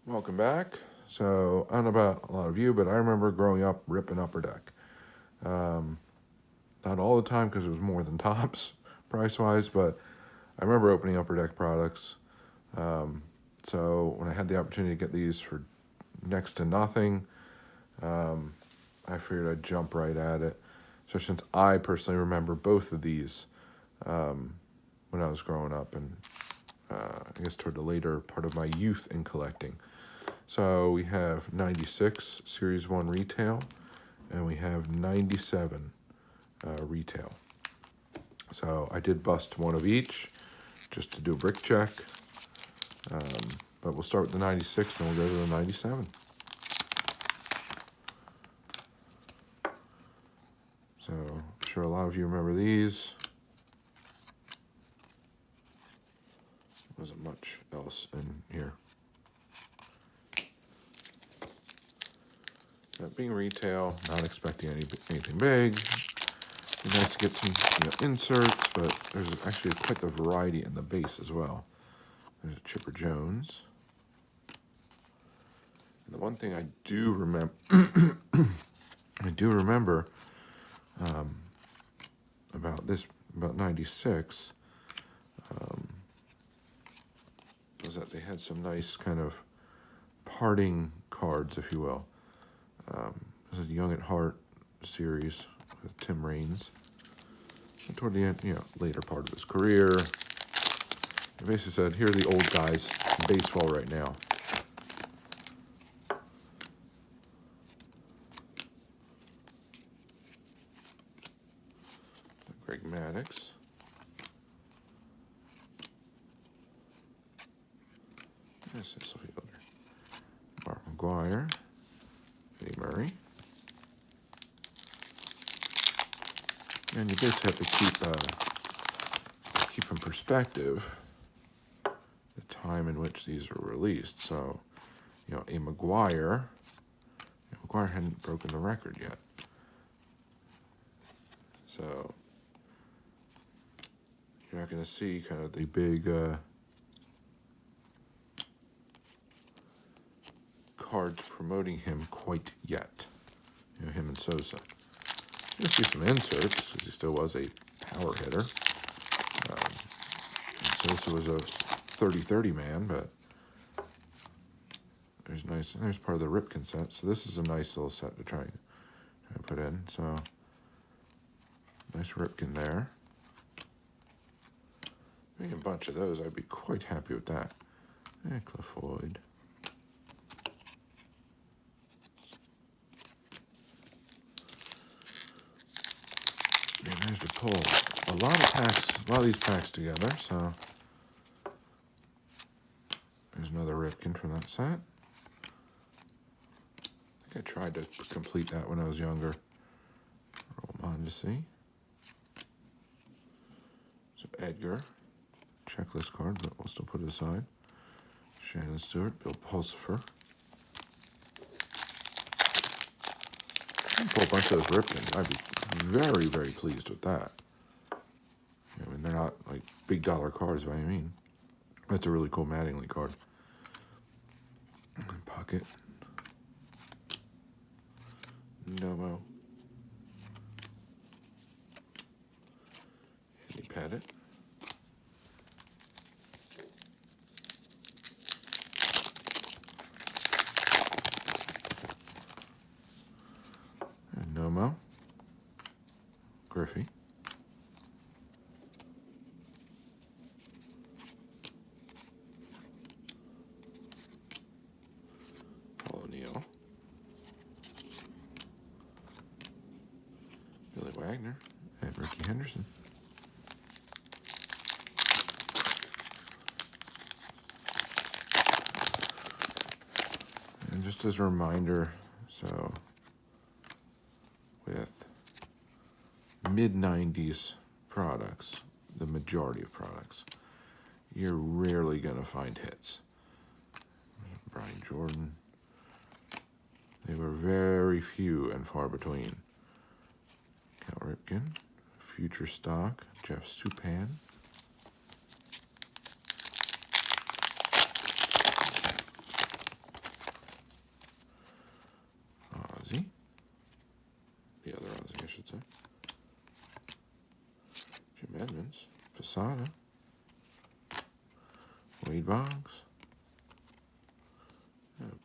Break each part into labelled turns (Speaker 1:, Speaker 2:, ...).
Speaker 1: Welcome back. So, I don't know about a lot of you, but I remember growing up ripping Upper Deck. Um, Not all the time because it was more than Tops price wise, but I remember opening Upper Deck products. Um, so, when I had the opportunity to get these for next to nothing, I figured I'd jump right at it. Especially since I personally remember both of these when I was growing up and I guess toward the later part of my youth in collecting. So we have 96 Series 1 retail, and we have 97 retail. So I did bust one of each just to do a brick check. But we'll start with the 96 and we'll go to the 97. So I'm sure a lot of you remember these. There wasn't much else in here. That being retail, not expecting anything big. It's nice to get some inserts, but there's actually quite a variety in the base as well. There's a Chipper Jones. And the one thing I do remember, about 96, was that they had some nice kind of parting cards, if you will. This is Young at Heart series with Tim Raines. And toward the end, later part of his career, he basically said, here are the old guys in baseball right now. Greg Maddux. This is Fielder. Mark McGwire. Eddie Murray. And you basically have to keep in perspective the time in which these were released. So, a McGwire hadn't broken the record yet. So, you're not going to see kind of the big cards promoting him quite yet. Him and Sosa. You'll see some inserts because he still was a power hitter. And Sosa was a 30-30 man, but there's part of the Ripken set. So this is a nice little set to try and put in. So nice Ripken there. Maybe a bunch of those. I'd be quite happy with that. Cliff Floyd. I managed to pull a lot of these packs together. So there's another Ripken from that set. I think I tried to complete that when I was younger. Roll on to see. So Edgar, checklist card, but we'll still put it aside. Shannon Stewart, Bill Pulsifer. Pull a bunch of those Ripkins. I'd be very, very pleased with that. I mean, they're not like big dollar cards by any means. That's a really cool Mattingly card. Puckett. Nomo. Andy Pettit. And Nomo. Griffey. Paul O'Neill. Billy Wagner. And Ricky Henderson. And just as a reminder, so with mid-90s products, the majority of products, you're rarely going to find hits. Brian Jordan. They were very few and far between. Cal Ripken. Future Stock. Jeff Supan. Posada. Wade Boggs.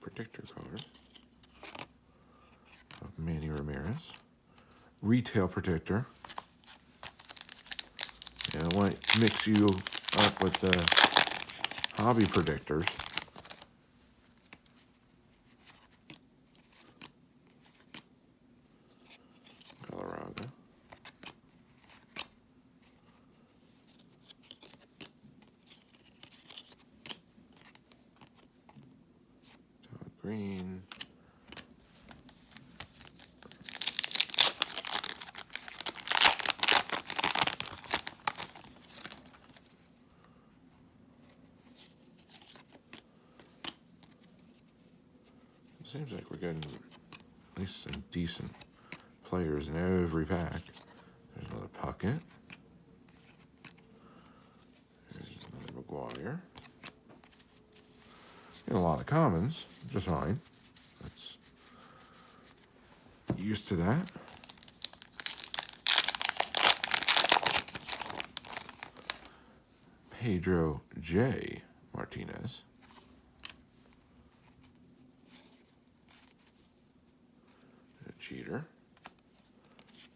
Speaker 1: Predictor card of Manny Ramirez. Retail Predictor. And I want to mix you up with the hobby predictors. Colorado. Todd Green. Seems like we're getting at least some decent players in every pack. There's another Puckett. There's another McGuire. Getting a lot of commons, just fine. That's used to that. Pedro J. Martinez. Cheater.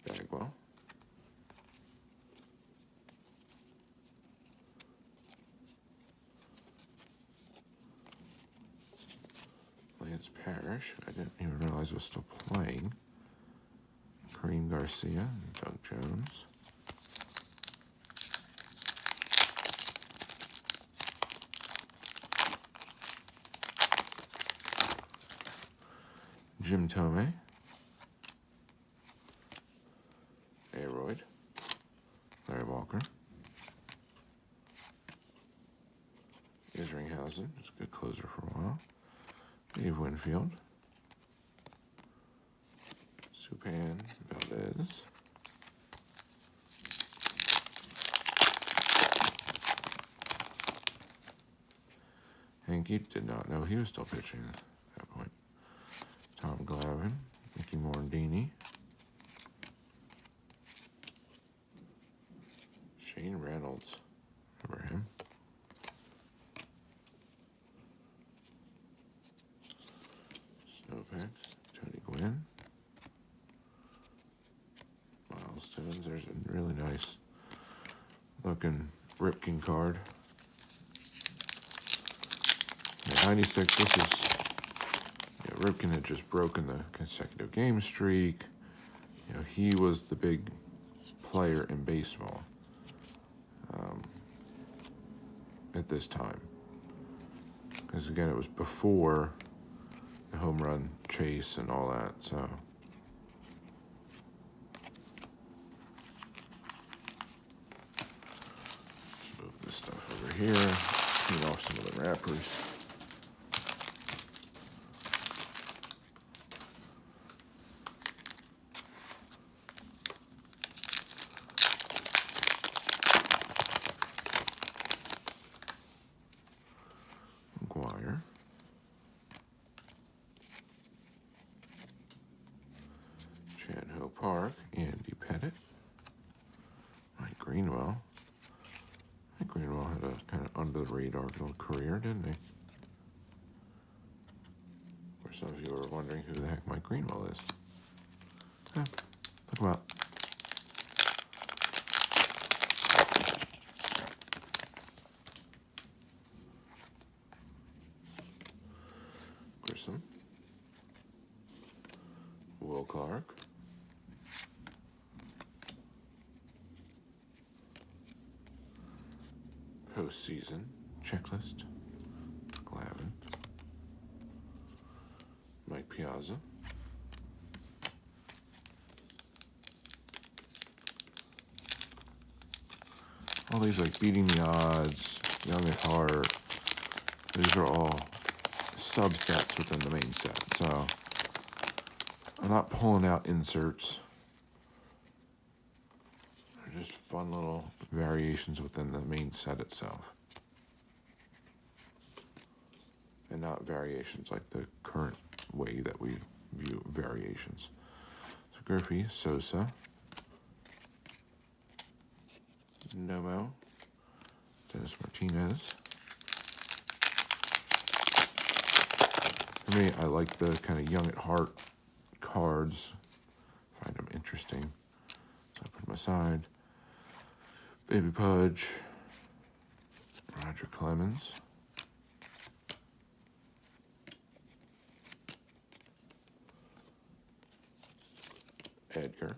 Speaker 1: Bagwell. Lance Parrish. I didn't even realize was still playing. Kareem Garcia and Doug Jones. Jim Thome. Aroyd. Larry Walker. Isringhausen. It's a good closer for a while. Dave Winfield. Supan Valdez. Hanky did not know he was still pitching at that point. Tom Glavine. Mickey Morandini. Shane Reynolds. Remember him? Snowpack. Tony Gwynn. Milestones. There's a really nice looking Ripken card. At 96, this is... Ripken had just broken the consecutive game streak. He was the big player in baseball at this time. Because again, it was before the home run chase and all that, so. Let's move this stuff over here. Clean off some of the wrappers. McGuire. Chan-Ho Park, Andy Pettit. Mike Greenwell. Mike Greenwell had a kind of under-the-radar little career, didn't he? Or some of you are wondering who the heck Mike Greenwell is. Look him up. Grissom. Will Clark. Postseason checklist. Glavine. Mike Piazza. All these like Beating the Odds, Young at Heart, these are all subsets within the main set. So I'm not pulling out inserts. They're just fun little variations within the main set itself. And not variations like the current way that we view variations. So Griffey, Sosa, Nomo, Dennis Martinez. For me, I like the kind of young at heart cards. Find them interesting. So I put them aside. Baby Pudge. Roger Clemens. Edgar.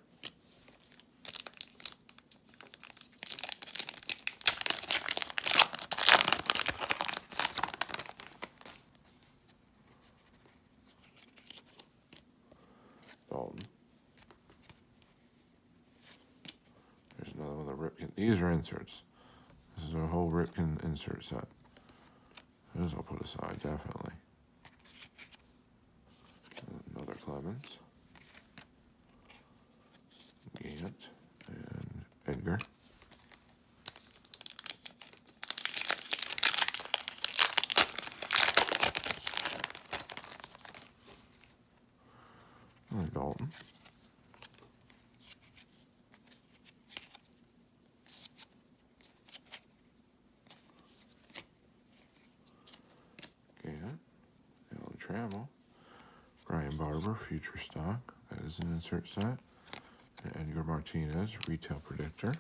Speaker 1: Dalton. There's another one of the Ripken. These are inserts. This is a whole Ripken insert set. Those I'll put aside, definitely. Another Clemens. Gant. And Edgar. Another Dalton. Gant. Alan Trammell. Brian Barber, future stock. That is an insert set. And Edgar Martinez, retail predictor.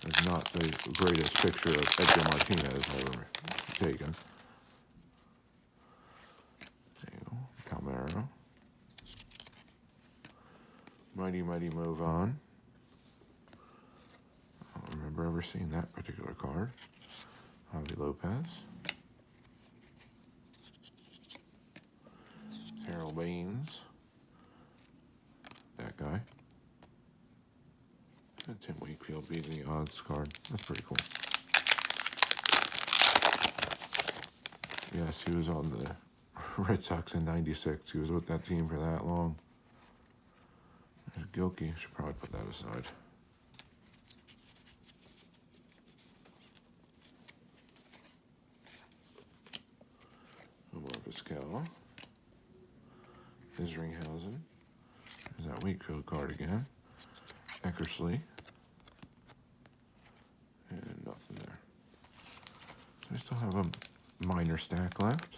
Speaker 1: There's not the greatest picture of Edgar Martinez ever taken. There you go. Calmero. Mighty Move On. I don't remember ever seeing that particular card. Javi Lopez. Harold Baines. That guy. And Tim Wakefield beating the odds card. That's pretty cool. Yes, he was on the Red Sox in '96. He was with that team for that long. There's Gilkey. Should probably put that aside. More Vizquel. Isringhausen. There's that Wakefield card again. Eckersley. And nothing there. So we still have a minor stack left.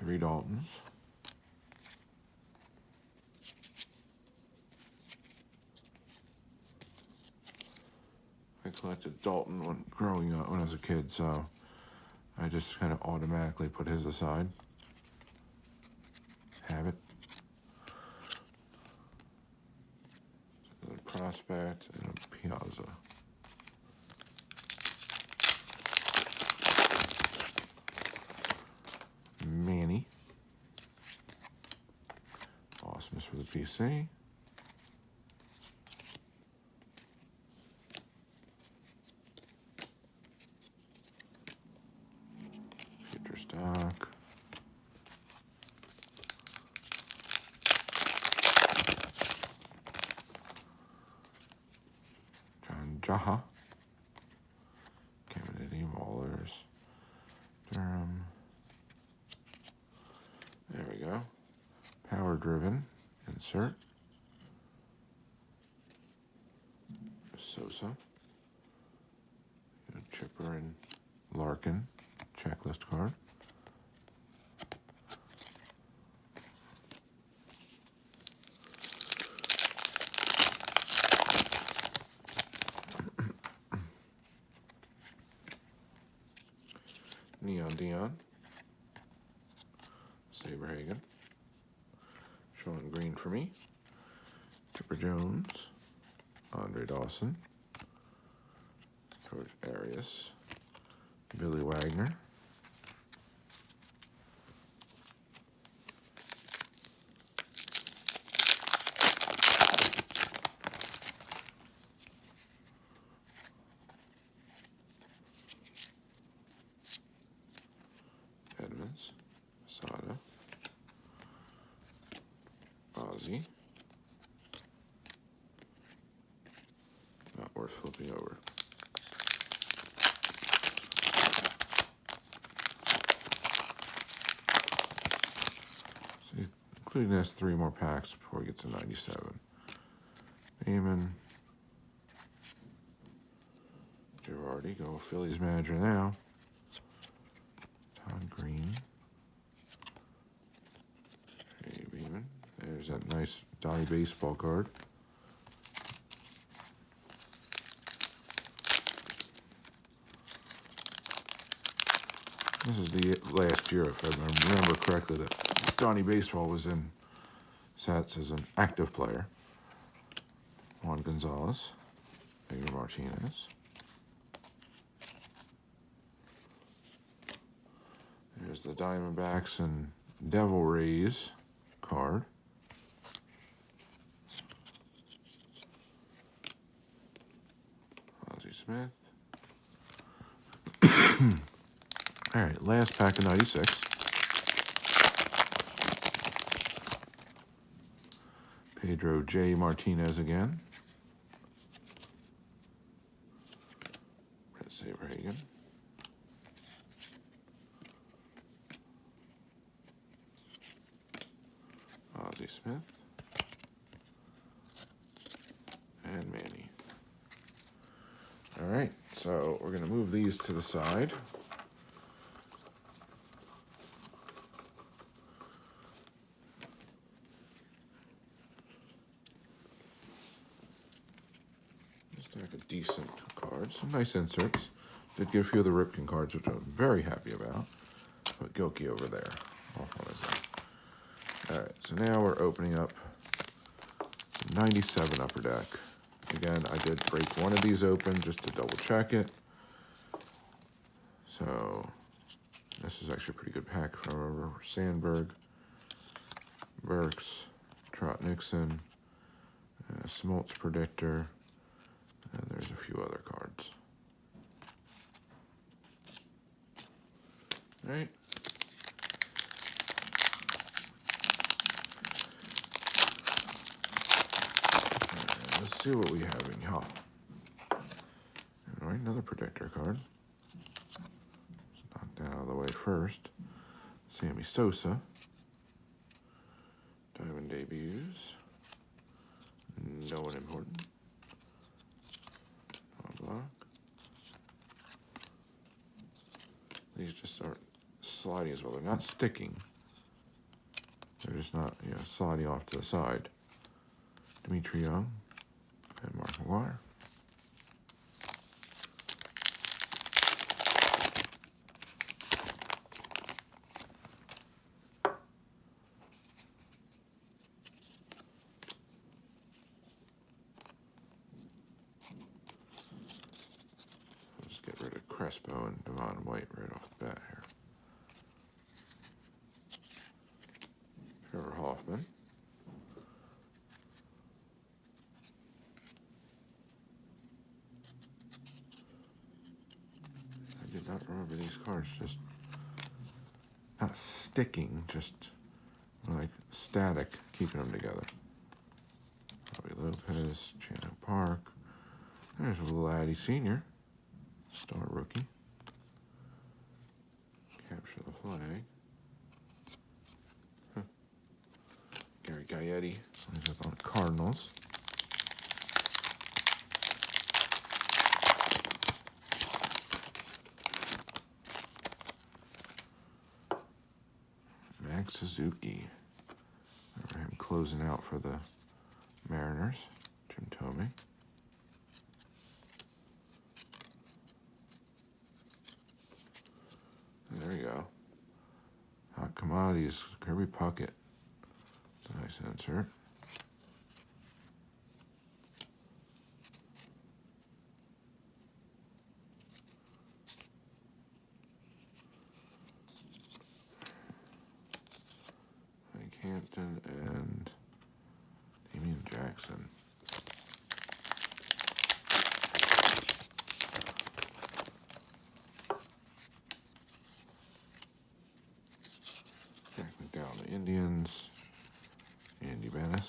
Speaker 1: Three Daltons. I collected Dalton when growing up when I was a kid, so I just kind of automatically put his aside. Have it. Another Prospect and a Piazza. Manny. Awesomeness for the PC. Future stock. John Jaha. Kennedy, Wallers. Durham. There we go. Power driven. Insert. Sosa. Chipper and Larkin. Checklist card. Neon Dion. Saberhagen. Sean Green for me. Chipper Jones. Andre Dawson. George Arias. Billy Wagner. Edmonds. Sada. Ozzy. Not worth flipping over. See, including this 3 more packs before we get to 97. Damon. Girardi, go Phillies manager now. Todd Green. Hey, Beeman. There's that nice Donnie baseball card. This is the last year, if I remember correctly, that Donnie Baseball was in sets as an active player. Juan Gonzalez, Edgar Martinez. There's the Diamondbacks and Devil Rays card. Ozzie Smith. All right, last pack of 96. Pedro J. Martinez again. Brett Saberhagen. Ozzie Smith. And Manny. All right, so we're going to move these to the side. Stack of decent cards, some nice inserts. Did get a few of the Ripken cards, which I'm very happy about. Put Gilkey over there. Off on his own. All right, so now we're opening up 97 Upper Deck. Again, I did break one of these open just to double check it. So this is actually a pretty good pack if I remember. Sandberg, Burks, Trot Nixon, Smoltz Predictor, and there's a few other cards. All right. Let's see what we have in here. All right, another Predictor card. Let's knock that out of the way first. Sammy Sosa. Diamond debuts. No one important. Block. These just aren't sliding as well. They're not sticking. They're just not, sliding off to the side. Dimitri Young and Mark McGwire. Get rid of Crespo and Devon White right off the bat here. Trevor Hoffman. I did not remember these cards, just not sticking, just like static, keeping them together. Bobby Lopez, Chano Park. There's Vladdy Sr. Star rookie. Capture the flag. Huh. Gary Gaetti. He's up on the Cardinals. Max Suzuki. Remember him closing out for the Mariners. Jim Thome. There we go. Hot Commodities, Kirby Puckett. It's a nice insert. Mike Hampton and Damian Jackson. Jack McDowell, the Indians. Andy Benes.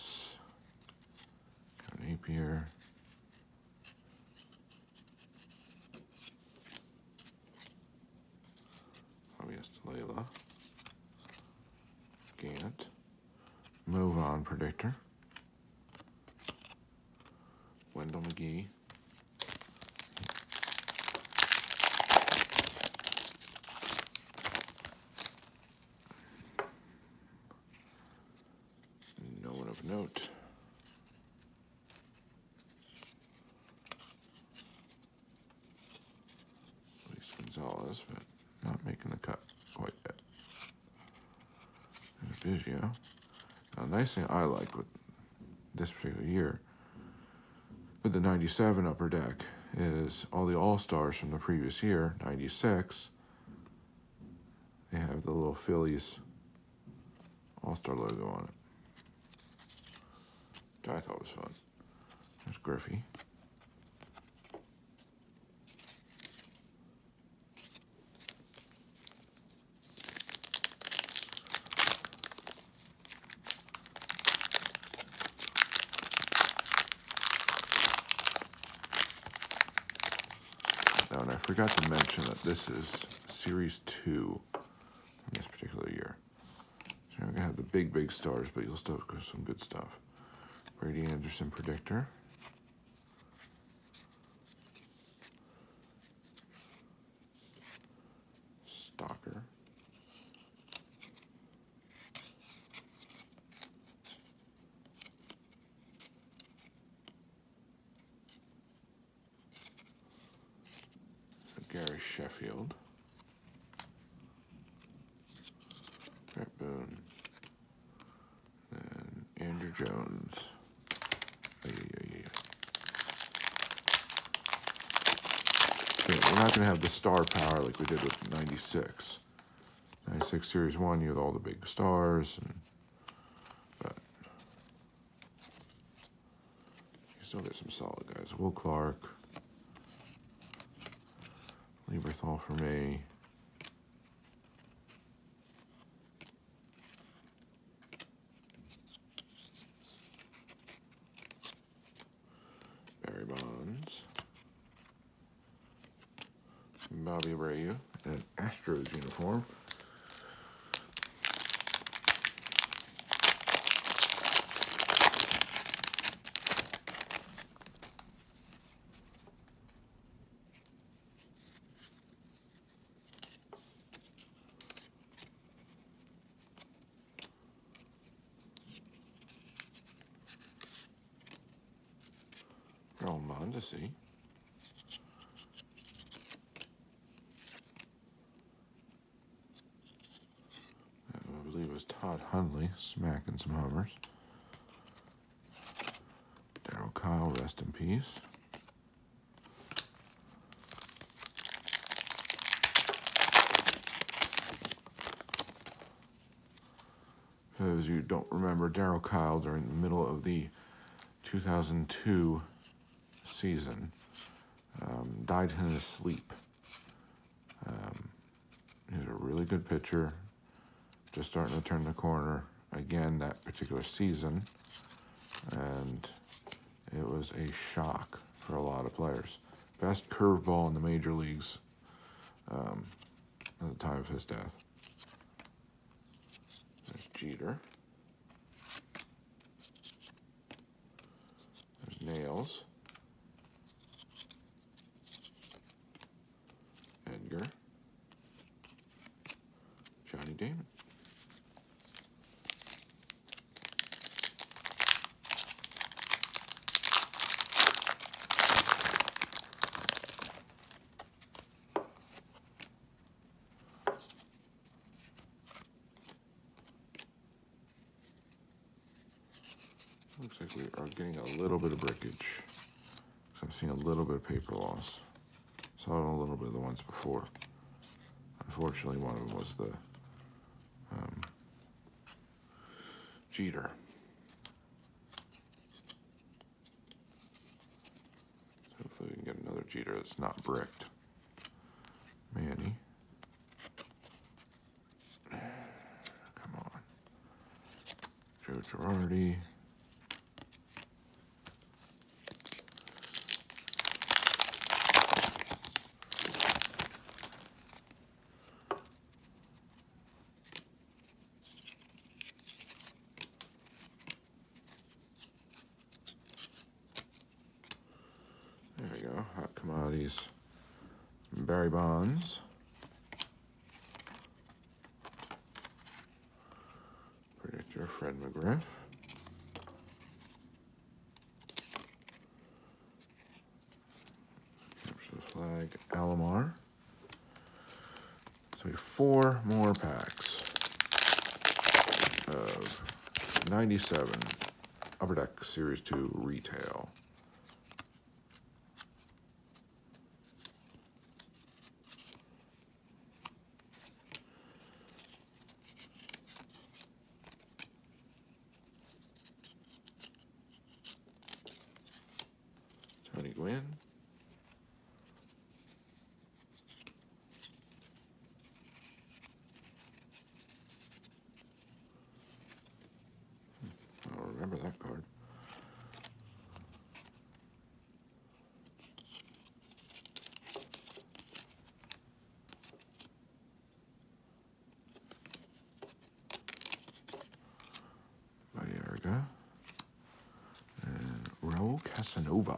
Speaker 1: predictor. Wendell McGee. No one of note. Luis Gonzalez, but not making the cut quite yet. There's Biggio. Now, a nice thing I like with this particular year, with the 97 upper deck, is all the All-Stars from the previous year, 96. They have the little Phillies All-Star logo on it, which I thought was fun. There's Griffey. Now, and I forgot to mention that this is Series 2 in this particular year. So you're going to have the big stars, but you'll still have some good stuff. Brady Anderson predictor. Stalker. Gary Sheffield. Brett Boone. And Andrew Jones. We're not going to have the star power like we did with 96. 96 Series 1, you had all the big stars, but you still get some solid guys. Will Clark. Lieberthal for me. Barry Bonds. Bobby Abreu in an Astros uniform. Earl Mondesi. I believe it was Todd Hundley smacking some homers. Darryl Kyle, rest in peace. For those of you who don't remember, Darryl Kyle during the middle of the 2002 season died in his sleep. He was a really good pitcher, just starting to turn the corner again that particular season, and it was a shock for a lot of players. Best curveball in the major leagues at the time of his death. There's Jeter. There's Nails. Edgar. Johnny Damon. Looks like we are getting a little bit of breakage. So I'm seeing a little bit of paper loss. Saw it on a little bit of the ones before. Unfortunately, one of them was the Jeter. So hopefully we can get another Jeter that's not bricked. Manny. Come on. Joe Girardi. go. Hot Commodities. Barry Bonds. Predictor Fred McGriff. Capture the Flag Alomar. So we have 4 more packs of 97 Upper Deck Series 2 Retail. Tony Gwynn. I don't remember that card. Bayerga. And Raul Casanova.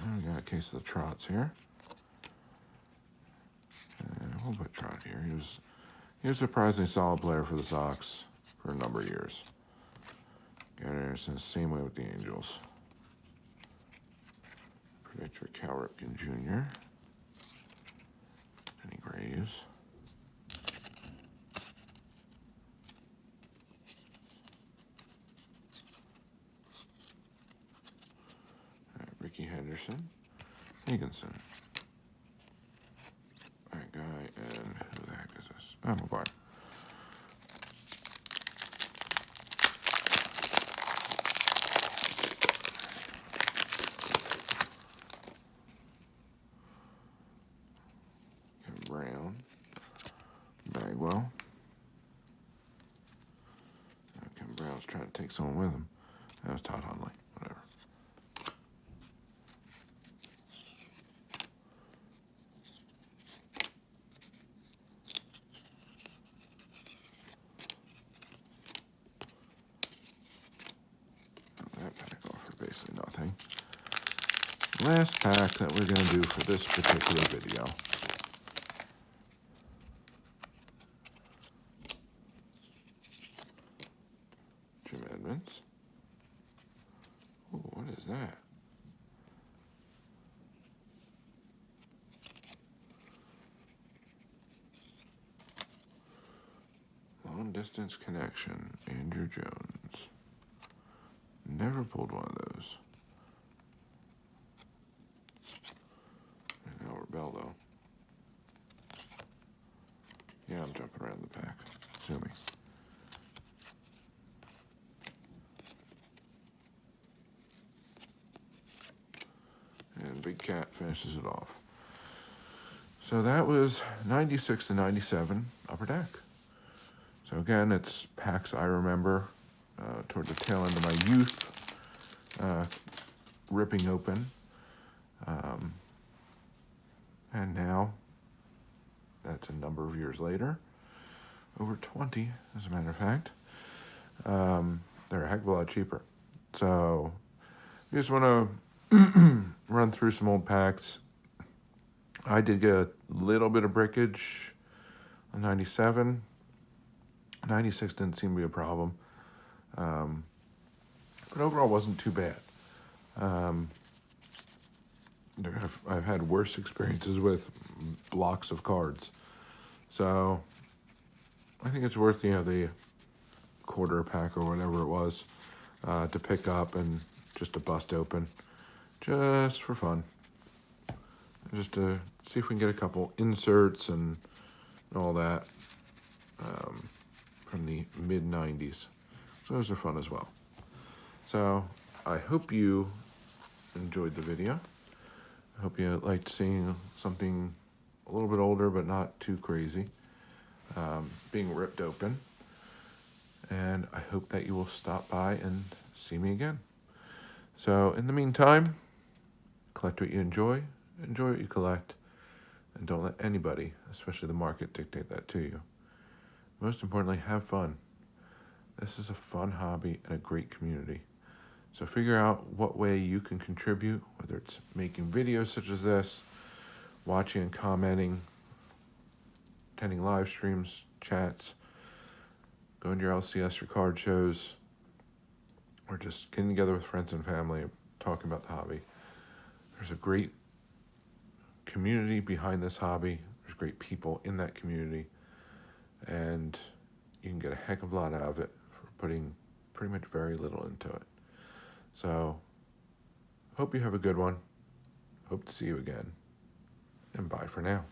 Speaker 1: And we got a case of the Trots here. We'll put Trot here. He was a surprisingly solid player for the Sox for a number of years. Gary Anderson, same way with the Angels. Predictor Cal Ripken Jr. Penny Graves. Ricky Henderson. Higginson. That guy, and who the heck is this? Oh, McGuire. Kevin Brown. Bagwell. Kevin Brown's trying to take someone with him. That was Todd Hundley. Whatever. That pack offered basically nothing. Last pack that we're going to do for this particular video. Jim Edmonds. Ooh, what is that? Long Distance Connection, Andrew Jones. Never pulled one of those. And Albert Bell, though. Yeah, I'm jumping around the pack. Sue me. And Big Cat finishes it off. So that was 96 to 97 Upper Deck. So again, it's packs I remember toward the tail end of my youth, ripping open. And now, that's a number of years later, over 20, as a matter of fact, they're a heck of a lot cheaper. So, you just want to run through some old packs. I did get a little bit of breakage on 97. 96 didn't seem to be a problem. But overall, wasn't too bad. I've had worse experiences with blocks of cards. So, I think it's worth, the quarter pack or whatever it was to pick up and just to bust open. Just for fun. Just to see if we can get a couple inserts and all that from the mid-90s. So those are fun as well. So I hope you enjoyed the video. I hope you liked seeing something a little bit older but not too crazy being ripped open. And I hope that you will stop by and see me again. So in the meantime, collect what you enjoy what you collect, and don't let anybody, especially the market, dictate that to you. Most importantly, have fun. This is a fun hobby and a great community. So figure out what way you can contribute, whether it's making videos such as this, watching and commenting, attending live streams, chats, going to your LCS or card shows, or just getting together with friends and family and talking about the hobby. There's a great community behind this hobby. There's great people in that community, and you can get a heck of a lot out of it for putting pretty much very little into it. So, hope you have a good one. Hope to see you again. And bye for now.